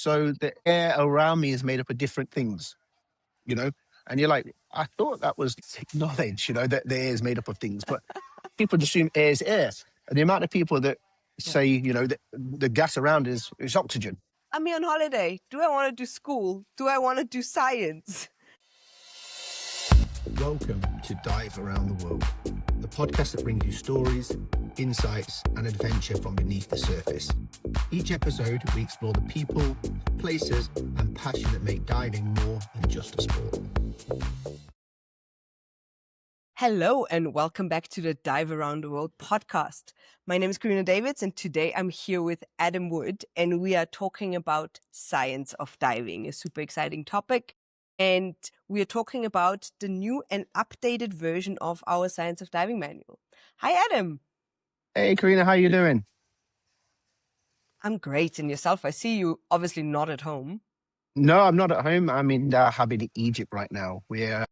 So the air around me is made up of different things, you know? And you're like, I thought that was knowledge, that the air is made up of things, but people just assume air is air. And the amount of people that say, that the gas around is oxygen. I'm here on holiday. Do I want to do school? Do I want to do science? Welcome to Dive Around the World, the podcast that brings you stories, insights, and adventure from beneath the surface. Each episode, we explore the people, places, and passion that make diving more than just a sport. Hello, and welcome back to the Dive Around the World podcast. My name is Corinna, and today I'm here with Adam Wood, and we are talking about science of diving, a super exciting topic. And we are talking about the new and updated version of our Science of Diving manual. Hi, Adam. Hey, Corinna, how you doing? I'm great. And yourself? I see you obviously not at home. No, I'm not at home. I'm in Egypt right now. We're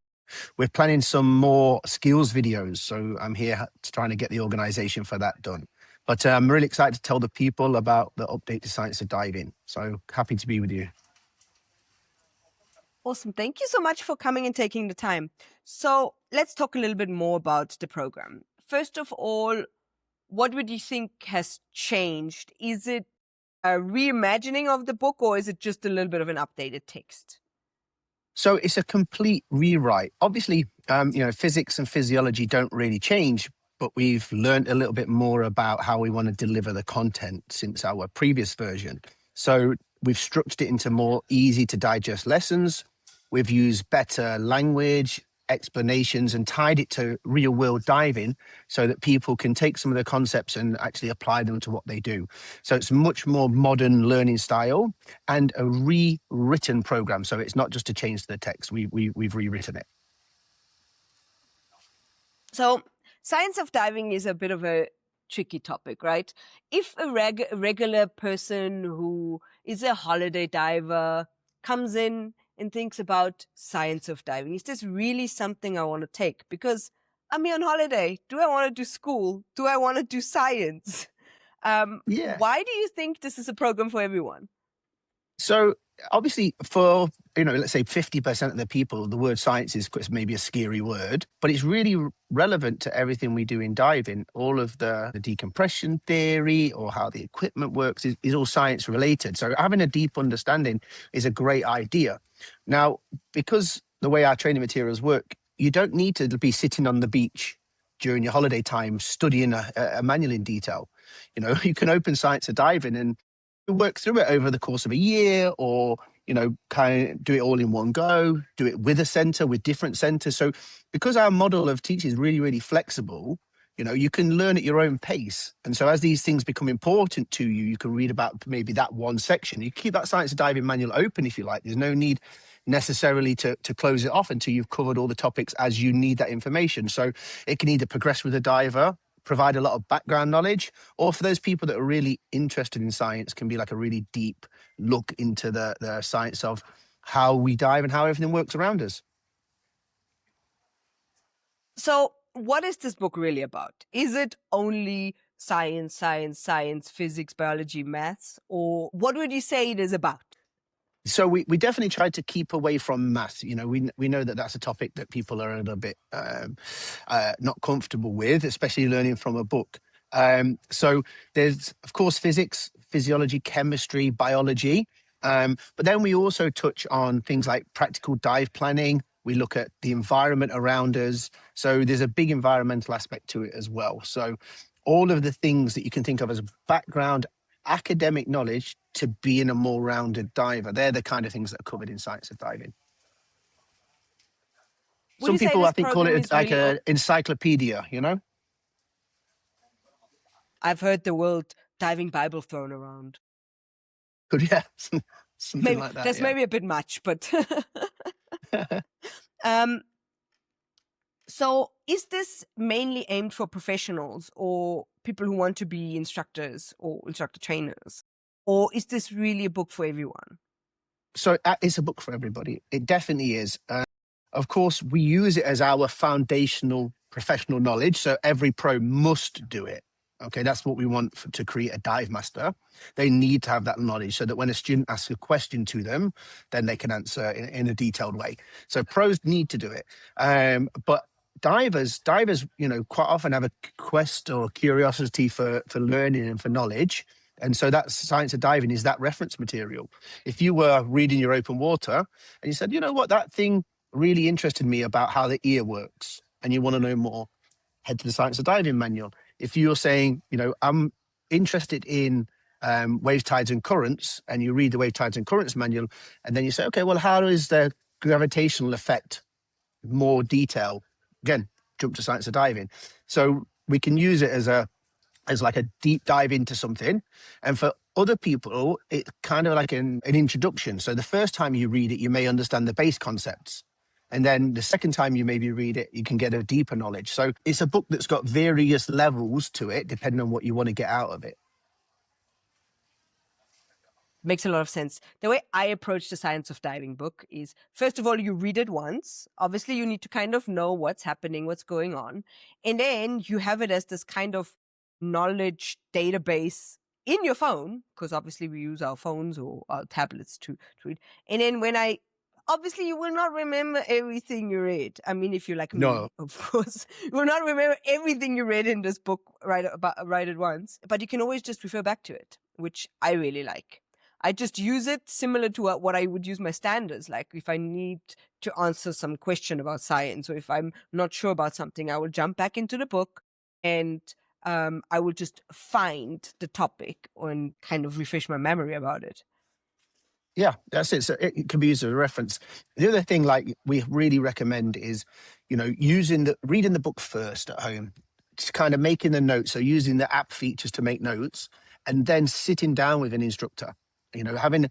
planning some more skills videos. So I'm here trying to get the organization for that done. But I'm really excited to tell the people about the update to Science of Diving. So happy to be with you. Awesome. Thank you so much for coming and taking the time. So let's talk a little bit more about the program. First of all, what would you think has changed? Is it a reimagining of the book, or is it just a little bit of an updated text? So it's a complete rewrite. Obviously, physics and physiology don't really change, but we've learned a little bit more about how we want to deliver the content since our previous version. So we've structured it into more easy to digest lessons. We've used better language, explanations, and tied it to real world diving so that people can take some of the concepts and actually apply them to what they do. So it's much more modern learning style and a rewritten program. So it's not just a change to the text. We've rewritten it. So science of diving is a bit of a tricky topic, right? If a regular person who is a holiday diver comes in and thinks about science of diving, is this really something I want to take? Because I'm here on holiday. Do I want to do school? Do I want to do science? Why do you think this is a program for everyone? So obviously for, let's say 50% of the people, the word science is maybe a scary word, but it's really relevant to everything we do in diving. All of the decompression theory or how the equipment works is all science related. So having a deep understanding is a great idea. Now, because the way our training materials work, you don't need to be sitting on the beach during your holiday time studying a manual in detail. You can open Science of Diving and work through it over the course of a year, or kind of do it all in one go, do it with a center, with different centers. So because our model of teaching is really, really flexible, you can learn at your own pace. And so as these things become important to you, you can read about maybe that one section. You keep that Science of Diving manual open if you like. There's no need necessarily to close it off until you've covered all the topics as you need that information. So it can either progress with a diver, provide a lot of background knowledge, or for those people that are really interested in science, can be like a really deep look into the science of how we dive and how everything works around us. So what is this book really about? Is it only science, physics, biology, maths, or what would you say it is about? So we definitely tried to keep away from math. We know that that's a topic that people are a little bit not comfortable with, especially learning from a book. So there's, of course, physics, physiology, chemistry, biology. But then we also touch on things like practical dive planning. We look at the environment around us. So there's a big environmental aspect to it as well. So all of the things that you can think of as background academic knowledge to being a more rounded diver, they're the kind of things that are covered in Science of Diving. Some people, I think, call it like an encyclopedia, I've heard the word diving Bible thrown around. Good, yeah. Something maybe, like that. That's maybe a bit much, but... So is this mainly aimed for professionals or people who want to be instructors or instructor trainers? Or is this really a book for everyone? So it's a book for everybody. It definitely is. Of course, we use it as our foundational professional knowledge. So every pro must do it. Okay, that's what we want to create a dive master. They need to have that knowledge so that when a student asks a question to them, then they can answer in a detailed way. So pros need to do it. But divers, quite often have a quest or curiosity for learning and for knowledge. And so that science of diving is that reference material. If you were reading your open water and you said, you know what, that thing really interested me about how the ear works, and you want to know more, head to the Science of Diving manual. If you're saying, I'm interested in wave tides and currents, and you read the wave tides and currents manual, and then you say, okay, well, how is the gravitational effect more detail? Again, jump to Science of Diving. So we can use it as like a deep dive into something. And for other people, it's kind of like an introduction. So the first time you read it, you may understand the base concepts. And then the second time you maybe read it, you can get a deeper knowledge. So it's a book that's got various levels to it, depending on what you want to get out of it. Makes a lot of sense. The way I approach the Science of Diving book is, first of all, you read it once. Obviously, you need to kind of know what's happening, what's going on. And then you have it as this kind of knowledge database in your phone, because obviously we use our phones or our tablets to read. And then obviously you will not remember everything you read. I mean, if you're like No. me, of course, you will not remember everything you read in this book right at once. But you can always just refer back to it, which I really like. I just use it similar to what I would use my standards. Like if I need to answer some question about science, or if I'm not sure about something, I will jump back into the book and I will just find the topic and kind of refresh my memory about it. Yeah, that's it. So it can be used as a reference. The other thing, like we really recommend, is reading the book first at home, just kind of making the notes. So using the app features to make notes, and then sitting down with an instructor. Having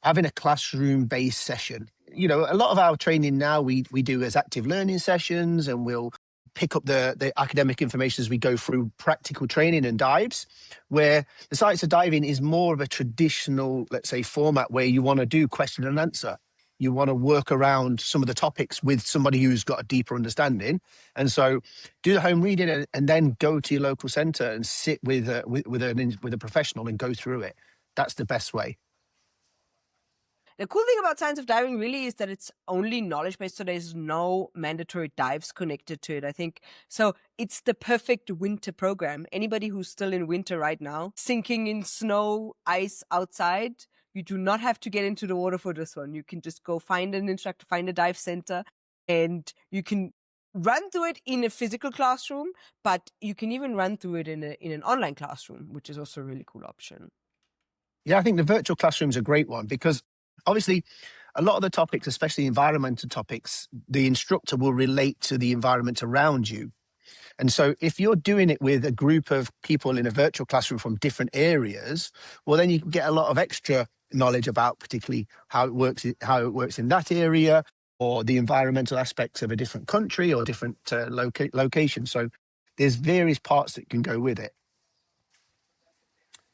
a classroom based session. A lot of our training now we do as active learning sessions, and we'll pick up the academic information as we go through practical training and dives, where the Science of Diving is more of a traditional, let's say, format where you want to do question and answer. You want to work around some of the topics with somebody who's got a deeper understanding. And so do the home reading and then go to your local centre and sit with a professional and go through it. That's the best way. The cool thing about Science of Diving really is that it's only knowledge-based, so there's no mandatory dives connected to it, I think. So it's the perfect winter program. Anybody who's still in winter right now, sinking in snow, ice outside, you do not have to get into the water for this one. You can just go find an instructor, find a dive center, and you can run through it in a physical classroom, but you can even run through it in an online classroom, which is also a really cool option. Yeah, I think the virtual classroom is a great one because obviously a lot of the topics, especially environmental topics, the instructor will relate to the environment around you. And so if you're doing it with a group of people in a virtual classroom from different areas, well, then you can get a lot of extra knowledge about particularly how it works in that area, or the environmental aspects of a different country or different location. So there's various parts that can go with it.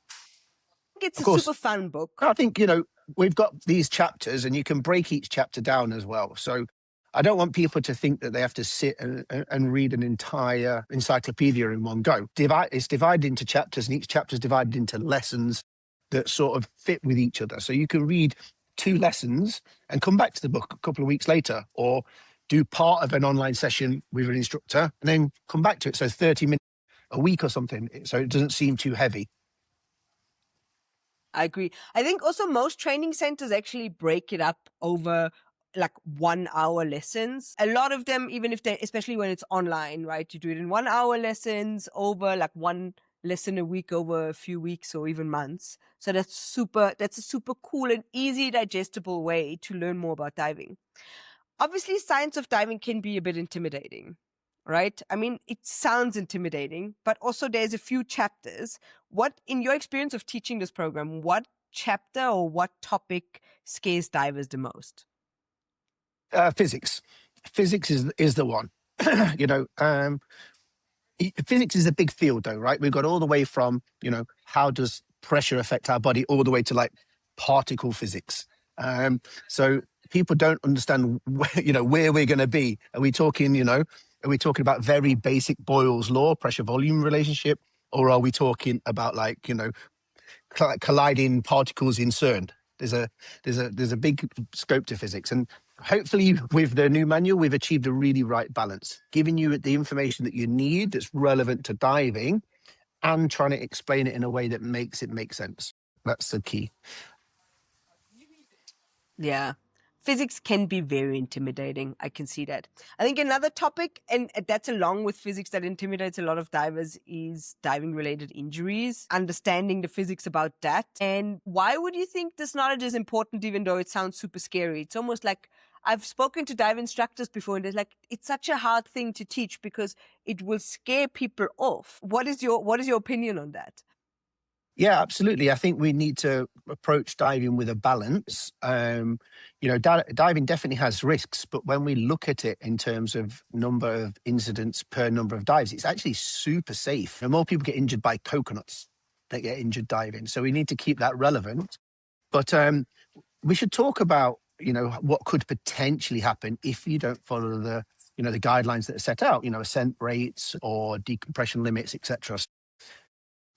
I think it's Of a course, super fun book. I think, we've got these chapters and you can break each chapter down as well. So I don't want people to think that they have to sit and read an entire encyclopedia in one go. It's divided into chapters, and each chapter is divided into lessons that sort of fit with each other. So you can read 2 lessons and come back to the book a couple of weeks later, or do part of an online session with an instructor and then come back to it. So 30 minutes a week or something, so it doesn't seem too heavy. I agree. I think also most training centers actually break it up over like 1 hour lessons. A lot of them, even if especially when it's online, right? You do it in 1 hour lessons over like one lesson a week over a few weeks or even months. So that's a super cool and easy digestible way to learn more about diving. Obviously, Science of Diving can be a bit intimidating, right? I mean, it sounds intimidating, but also there's a few chapters. What, in your experience of teaching this program, what chapter or what topic scares divers the most? Physics. Physics is the one. Physics is a big field, though, right? We've got all the way from, how does pressure affect our body, all the way to like particle physics. So people don't understand, where we're going to be. Are we talking about very basic Boyle's law, pressure volume relationship, Or are we talking about colliding particles in CERN? There's a big scope to physics, and hopefully with the new manual we've achieved a really right balance, giving you the information that you need that's relevant to diving and trying to explain it in a way that makes it make sense. That's the key. Yeah. Physics can be very intimidating. I can see that. I think another topic, and that's along with physics that intimidates a lot of divers, is diving related injuries, understanding the physics about that. And why would you think this knowledge is important, even though it sounds super scary? It's almost like I've spoken to dive instructors before, and they're like, it's such a hard thing to teach because it will scare people off. What is your opinion on that? Yeah, absolutely. I think we need to approach diving with a balance. Diving definitely has risks, but when we look at it in terms of number of incidents per number of dives, it's actually super safe. And more people get injured by coconuts that get injured diving. So we need to keep that relevant. But we should talk about, what could potentially happen if you don't follow the guidelines that are set out, ascent rates or decompression limits, etc.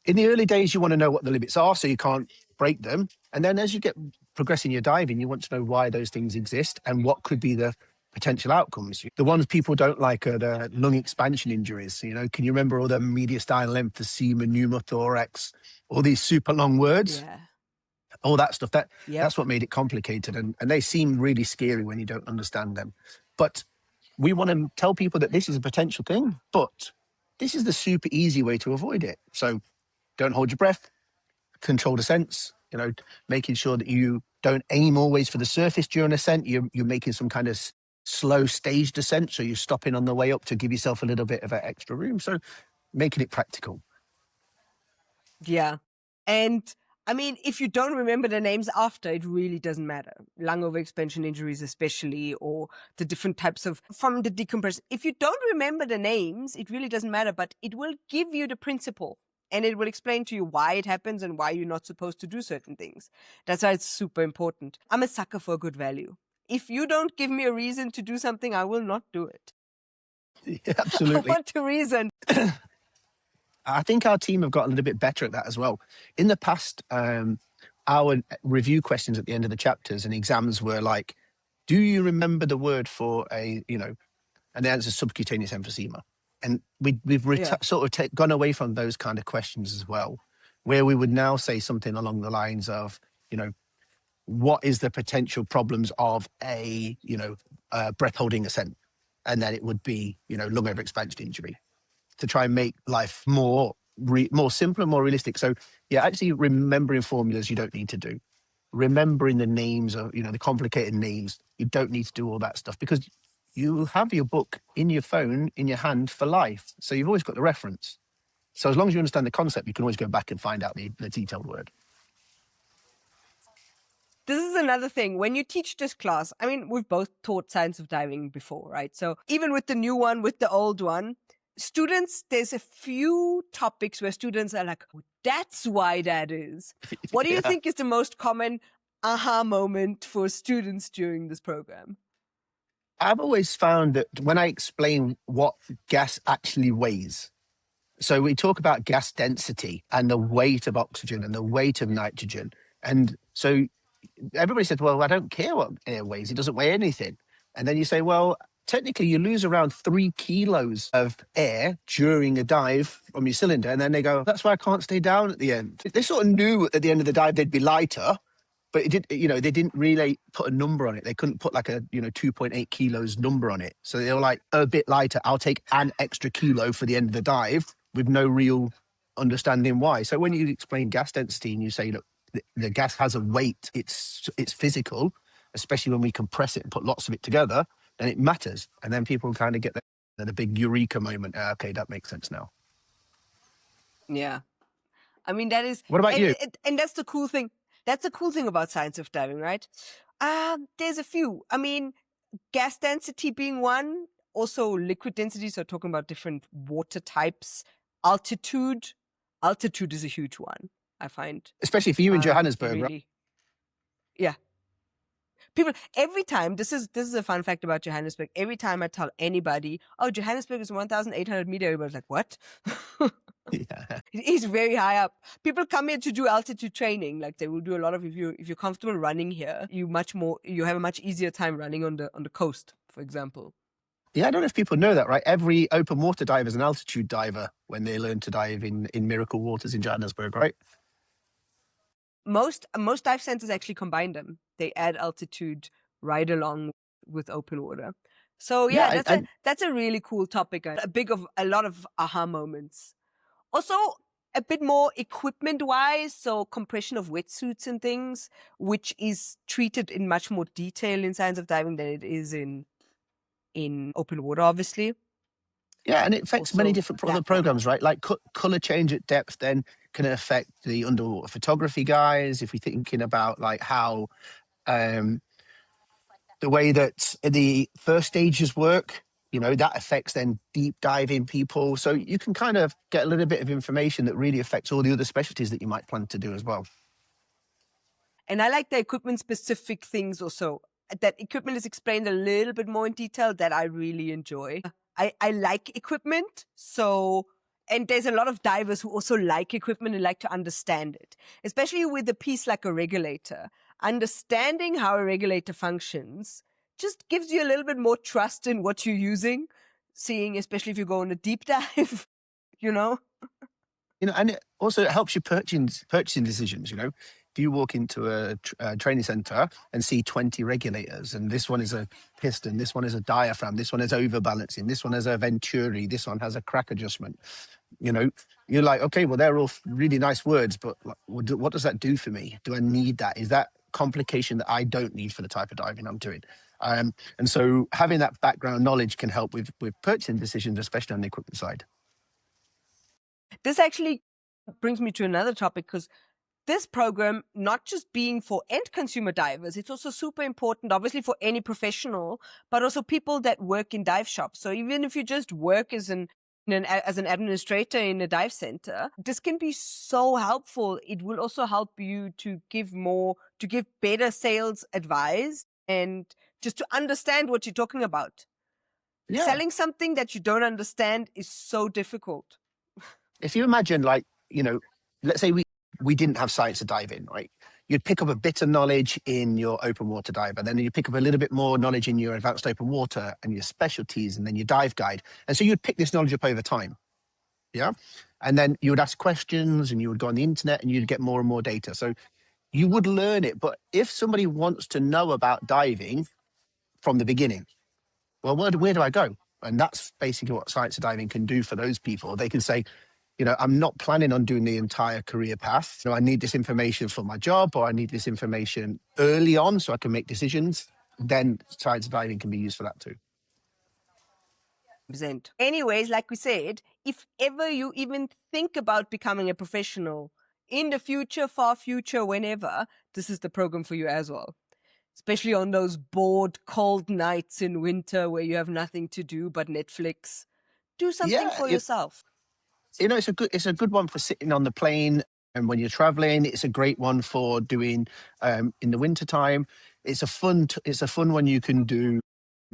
In the early days, you want to know what the limits are so you can't break them. And then as you get progressing your diving, you want to know why those things exist and what could be the potential outcomes. The ones people don't like are the lung expansion injuries. Can you remember all the mediastinal emphysema, pneumothorax, all these super long words? Yeah. All that stuff. Yep. That's what made it complicated. And they seem really scary when you don't understand them. But we want to tell people that this is a potential thing, but this is the super easy way to avoid it. So don't hold your breath, control descents, making sure that you don't aim always for the surface during ascent. You're making some kind of slow stage descent. So you're stopping on the way up to give yourself a little bit of extra room. So making it practical. Yeah. And I mean, if you don't remember the names after, it really doesn't matter. Lung overexpansion injuries, especially, or the different types from the decompression. If you don't remember the names, it really doesn't matter, but it will give you the principle and it will explain to you why it happens and why you're not supposed to do certain things. That's why it's super important. I'm a sucker for a good value. If you don't give me a reason to do something, I will not do it. Yeah, absolutely. I want a reason. I think our team have got a little bit better at that as well. In the past, our review questions at the end of the chapters and exams were like, do you remember the word for and the answer is subcutaneous emphysema. And we've sort of gone away from those kind of questions as well, where we would now say something along the lines of, what is the potential problems of a breath holding ascent? And then it would be, lung overexpansion injury, to try and make life more simple and more realistic. So yeah, actually remembering formulas you don't need to do. Remembering the names of, the complicated names, you don't need to do all that stuff because you have your book in your phone, in your hand for life. So you've always got the reference. So as long as you understand the concept, you can always go back and find out the detailed word. This is another thing. When you teach this class, I mean, we've both taught science of diving before, right? So even with the new one, with the old one, students, there's a few topics where students are like, oh, that's why that is. What do you think is the most common aha moment for students during this program? I've always found that when I explain what gas actually weighs, so we talk about gas density and the weight of oxygen and the weight of nitrogen. And so everybody said, well, I don't care what air weighs. It doesn't weigh anything. And then you say, well, technically you lose around 3 kilos of air during a dive from your cylinder. And then they go, that's why I can't stay down at the end. They sort of knew at the end of the dive they'd be lighter, but they didn't really put a number on it. They couldn't put like a 2.8 kilos number on it. So they were like, a bit lighter, I'll take an extra kilo for the end of the dive, with no real understanding why. So when you explain gas density and you say, look, the gas has a weight, it's physical, especially when we compress it and put lots of it together, then it matters. And then people kind of get the big eureka moment. Okay, that makes sense now. Yeah. I mean, that is... What about you? And that's the cool thing. That's the cool thing about science of diving, right? There's a few. I mean, gas density being one, also liquid density, so talking about different water types, altitude. Altitude is a huge one, I find. Especially for you in Johannesburg, really, right? Yeah. People, every time, this is a fun fact about Johannesburg. Every time I tell anybody, oh, Johannesburg is 1,800 meters, everybody's like, what? Yeah. It is very high up. People come here to do altitude training. Like they will do a lot of, if you're comfortable running here, you have a much easier time running on the coast, for example. Yeah, I don't know if people know that, right? Every open water diver is an altitude diver when they learn to dive in Miracle Waters in Johannesburg, right? Most dive centers actually combine them. They add altitude right along with open water. So Yeah, yeah, and that's a really cool topic. A lot of aha moments. Also, a bit more equipment wise, so compression of wetsuits and things, which is treated in much more detail in science of diving than it is in open water, obviously. yeah, and it affects many Also, different other that one. programs, right? Like color change at depth then can affect the underwater photography guys. If we're thinking about like how um, the way that the first stages work, that affects then deep diving people. So you can kind of get a little bit of information that really affects all the other specialties that you might plan to do as well. And I like the equipment specific things also. That equipment is explained a little bit more in detail that I really enjoy. I like equipment. So, and there's a lot of divers who also like equipment and like to understand it, especially with a piece like a regulator. Understanding how a regulator functions just gives you a little bit more trust in what you're using, seeing, especially if you go on a deep dive, you know? And it also helps you purchasing decisions. If you walk into a training center and see 20 regulators, and this one is a piston, this one is a diaphragm, this one is overbalancing, this one has a venturi, this one has a crack adjustment. you know you're like, okay, well, they're all really nice words, but like, what does that do for me? Do I need that? Is that complication that I don't need for the type of diving I'm doing? And so having that background knowledge can help with purchasing decisions, especially on the equipment side. This actually brings me to another topic because this program, not just being for end consumer divers, it's also super important, obviously, for any professional, but also people that work in dive shops. So even if you just work as as an administrator in a dive center, this can be so helpful. It will also help you to give better sales advice and just to understand what you're talking about. Yeah. Selling something that you don't understand is so difficult. If you imagine, like, let's say we didn't have science to dive in, right? You'd pick up a bit of knowledge in your open water diver, then you pick up a little bit more knowledge in your advanced open water and your specialties, and then your dive guide. And so you'd pick this knowledge up over time. Yeah. And then you would ask questions and you would go on the internet and you'd get more and more data. So you would learn it. But if somebody wants to know about diving from the beginning, well, where do I go? And that's basically what science of diving can do for those people. They can say, I'm not planning on doing the entire career path. I need this information for my job, or I need this information early on so I can make decisions. Then science of diving can be used for that too. Present. Anyways, like we said, if ever you even think about becoming a professional in the future, far future, whenever, this is the program for you as well. Especially on those bored, cold nights in winter where you have nothing to do but Netflix. Do something Yeah, for yourself. it's a good one for sitting on the plane and when you're traveling. It's a great one for doing in the winter time. It's a fun one you can do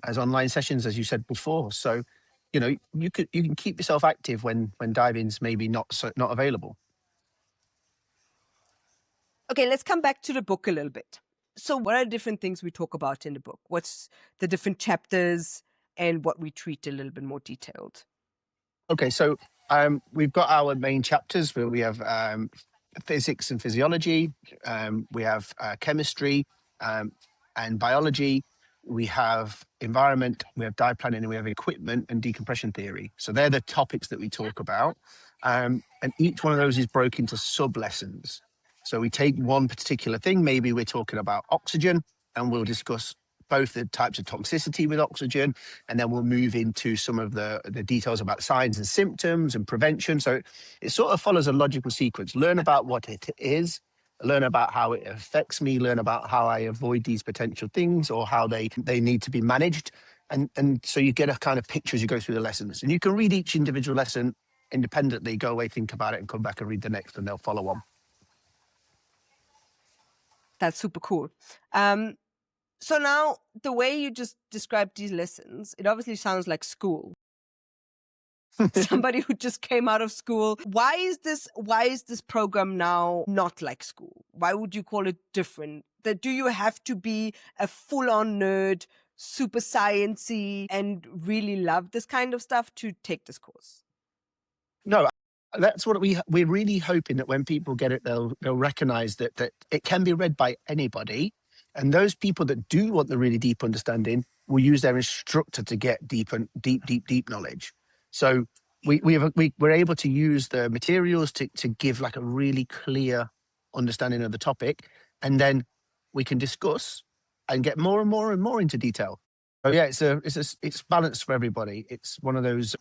as online sessions, as you said before. So, you can keep yourself active when diving's maybe not available. Okay, let's come back to the book a little bit. So, what are different things we talk about in the book? What's the different chapters and what we treat a little bit more detailed? Okay, so we've got our main chapters where we have physics and physiology, we have chemistry um, and biology, we have environment, we have dive planning, and we have equipment and decompression theory. So they're the topics that we talk about. And each one of those is broken into sub lessons. So we take one particular thing, maybe we're talking about oxygen, and we'll discuss both the types of toxicity with oxygen, and then we'll move into some of the details about signs and symptoms and prevention. So it sort of follows a logical sequence. Learn about what it is, learn about how it affects me, learn about how I avoid these potential things or how they need to be managed. And so you get a kind of picture as you go through the lessons. And you can read each individual lesson independently, go away, think about it, and come back and read the next, and they'll follow on. That's super cool. So now, the way you just described these lessons, it obviously sounds like school. somebody who just came out of school. Why is this program now not like school? Why would you call it different? Do you have to be a full-on nerd, super sciencey, and really love this kind of stuff to take this course? No, that's what we're really hoping that when people get it, they'll recognize that it can be read by anybody, and those people that do want the really deep understanding will use their instructor to get deep knowledge. So we're able to use the materials to give like a really clear understanding of the topic, and then we can discuss and get more and more and more into detail. So yeah, it's balanced for everybody. It's one of those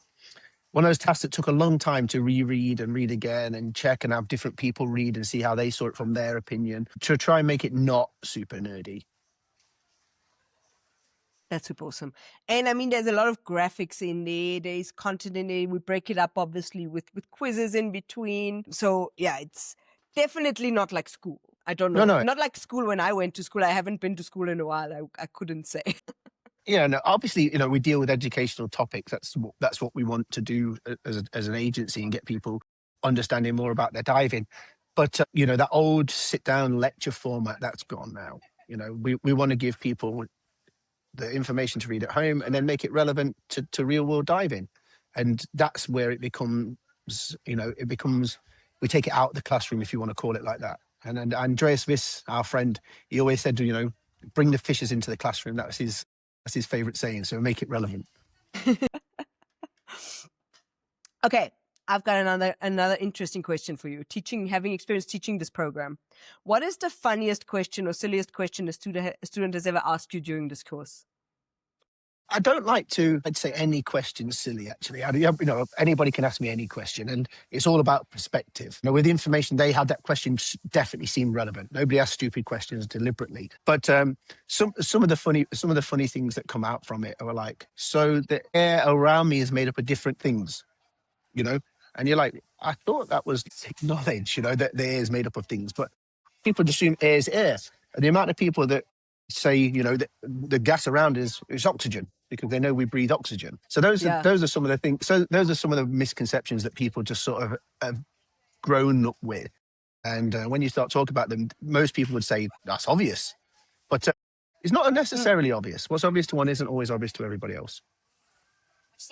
tasks that took a long time to reread and read again and check and have different people read and see how they saw it from their opinion to try and make it not super nerdy. That's super awesome. And I mean, there's a lot of graphics in there. There's content in there. We break it up, obviously, with quizzes in between. So yeah, it's definitely not like school. I don't know. No. Not like school when I went to school. I haven't been to school in a while. I couldn't say. Yeah, no, obviously, we deal with educational topics. That's what we want to do as an agency and get people understanding more about their diving. But, that old sit down lecture format, that's gone now. We want to give people the information to read at home and then make it relevant to real world diving. And that's where it becomes, we take it out of the classroom, if you want to call it like that. And Andreas Wyss, our friend, he always said, bring the fishes into the classroom. That's his favorite saying. So make it relevant. Okay. I've got another interesting question for you. Having experience teaching this program, what is the funniest question or silliest question a student has ever asked you during this course? I don't like to, I'd say, any question silly, actually. Anybody can ask me any question, and it's all about perspective. With the information they had, that question definitely seemed relevant. Nobody asks stupid questions deliberately. But some of the funny things that come out from it are like, so the air around me is made up of different things, and you're like, I thought that was knowledge, that the air is made up of things, but people assume air is air. And the amount of people that say, that the gas around is oxygen because they know we breathe oxygen. So those are some of the things. So those are some of the misconceptions that people just sort of have grown up with. And when you start talking about them, most people would say that's obvious, but it's not necessarily obvious. What's obvious to one isn't always obvious to everybody else.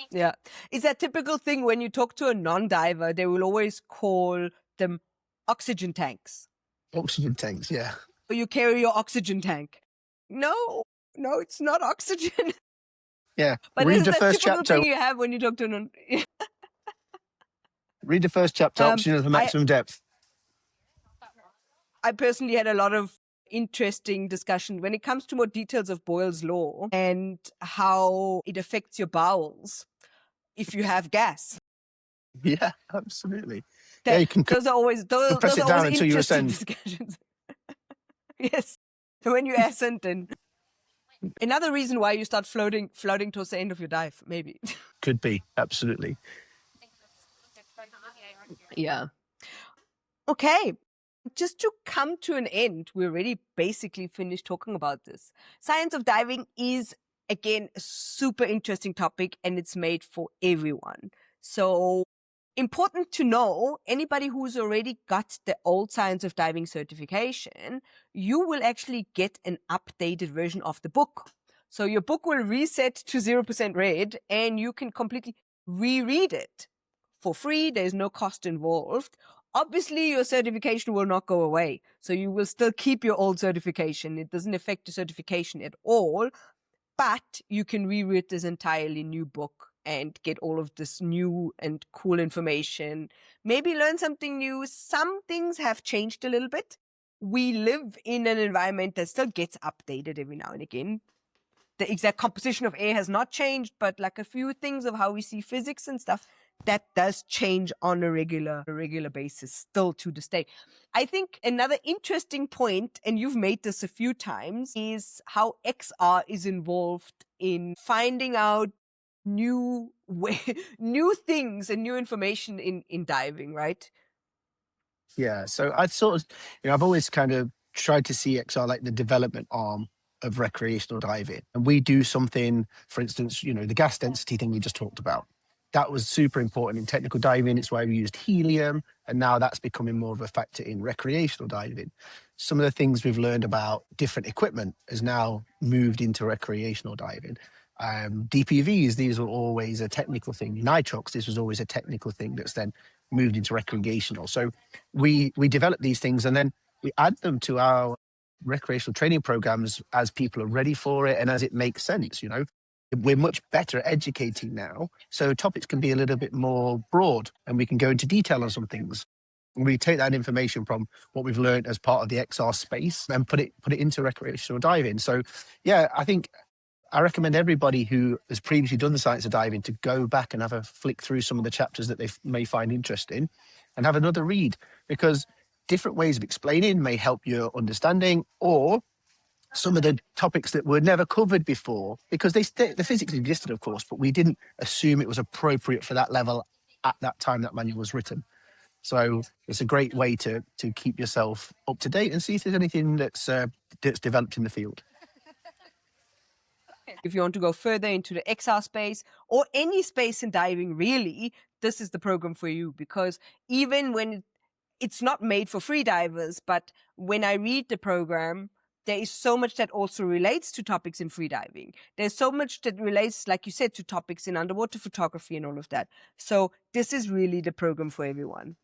Yeah. It's that typical thing when you talk to a non-diver, they will always call them oxygen tanks. Oxygen tanks, yeah. Or you carry your oxygen tank. No, it's not oxygen. Yeah. But read the first chapter. Thing you have when you talk to non. Read the first chapter, oxygen at the maximum depth. I personally had a lot of interesting discussion when it comes to more details of Boyle's law and how it affects your bowels if you have gas. Yeah, absolutely. Those are always press it down until you ascend. Discussions. Yes. So when you ascend, then another reason why you start floating towards the end of your dive, maybe. Could be, absolutely. Yeah. Okay. Just to come to an end, we already basically finished talking about this. Science of diving is, again, a super interesting topic, and it's made for everyone. So important to know, anybody who's already got the old Science of Diving certification, you will actually get an updated version of the book. So your book will reset to 0% read, and you can completely reread it for free. There's no cost involved. Obviously, your certification will not go away. So you will still keep your old certification. It doesn't affect your certification at all. But you can reread this entirely new book and get all of this new and cool information. Maybe learn something new. Some things have changed a little bit. We live in an environment that still gets updated every now and again. The exact composition of air has not changed, but like a few things of how we see physics and stuff, that does change on a regular basis still to this day. I think another interesting point, and you've made this a few times, is how XR is involved in finding out new things and new information in diving, right? Yeah. So I sort of, I've always kind of tried to see XR like the development arm of recreational diving. And we do something, for instance, the gas density thing we just talked about. that was super important in technical diving. It's why we used helium, and now that's becoming more of a factor in recreational diving. Some of the things we've learned about different equipment has now moved into recreational diving. DPVs, these were always a technical thing. Nitrox, this was always a technical thing that's then moved into recreational. So we develop these things and then we add them to our recreational training programs as people are ready for it and as it makes sense. We're much better at educating now, so topics can be a little bit more broad and we can go into detail on some things. We take that information from what we've learned as part of the XR space and put it into recreational diving. So yeah, I recommend everybody who has previously done the science of diving to go back and have a flick through some of the chapters that they may find interesting and have another read, because different ways of explaining may help your understanding, or some of the topics that were never covered before, because they physically existed, of course, but we didn't assume it was appropriate for that level at that time that manual was written. So it's a great way to keep yourself up to date and see if there's anything that's developed in the field. If you want to go further into the XR space or any space in diving, really, this is the program for you, because even when it's not made for free divers, but when I read the program, there is so much that also relates to topics in free diving. There's so much that relates, like you said, to topics in underwater photography and all of that. So this is really the program for everyone.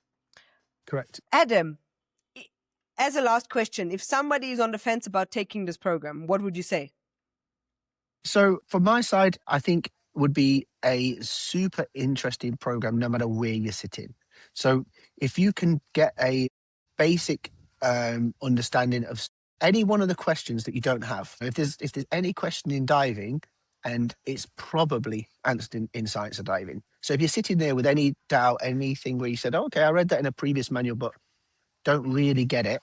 Correct. Adam, as a last question, if somebody is on the fence about taking this program, what would you say? So from my side, I think would be a super interesting program no matter where you're sitting. So if you can get a basic understanding of any one of the questions that you don't have, if there's any question in diving, and it's probably answered in science of diving. So if you're sitting there with any doubt, anything where you said, okay, I read that in a previous manual, but don't really get it,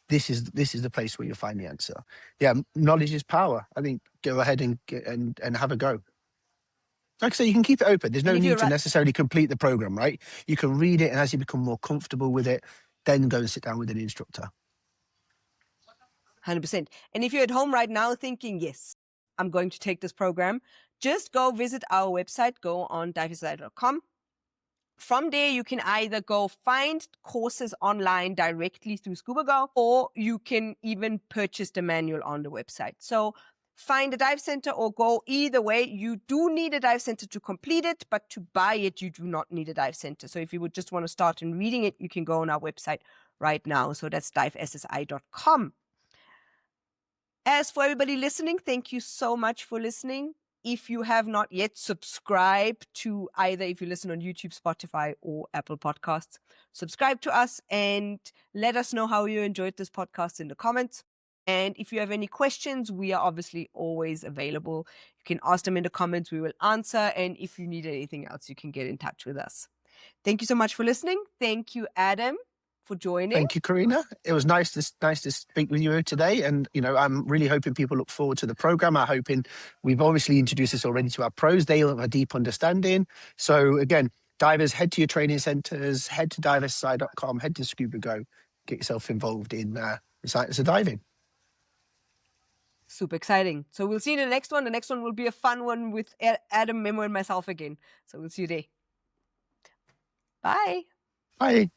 this is the place where you'll find the answer. Yeah, knowledge is power. I think go ahead and have a go. Like I say, you can keep it open. There's no need to necessarily complete the program, right? You can read it, and as you become more comfortable with it, then go and sit down with an instructor. 100%. And if you're at home right now thinking, yes, I'm going to take this program, just go visit our website, go on diveinsider.com. From there, you can either go find courses online directly through ScubaGo, or you can even purchase the manual on the website. So find a dive center or go either way. You do need a dive center to complete it, but to buy it, you do not need a dive center. So if you would just want to start in reading it, you can go on our website right now. So that's divessi.com. As for everybody listening, thank you so much for listening. If you have not yet subscribed to either, if you listen on YouTube, Spotify, or Apple Podcasts, subscribe to us and let us know how you enjoyed this podcast in the comments. And if you have any questions, we are obviously always available. You can ask them in the comments, we will answer. And if you need anything else, you can get in touch with us. Thank you so much for listening. Thank you, Adam, for joining. Thank you, Corinna. It was nice to speak with you today, and I'm really hoping people look forward to the program. I'm hoping we've obviously introduced this already to our pros. They'll have a deep understanding. So again, divers, head to your training centres, head to divesci.com, head to ScubaGo, get yourself involved in the science of diving. Super exciting. So we'll see you in the next one. The next one will be a fun one with Adam, Memo, and myself again. So we'll see you there. Bye. Bye.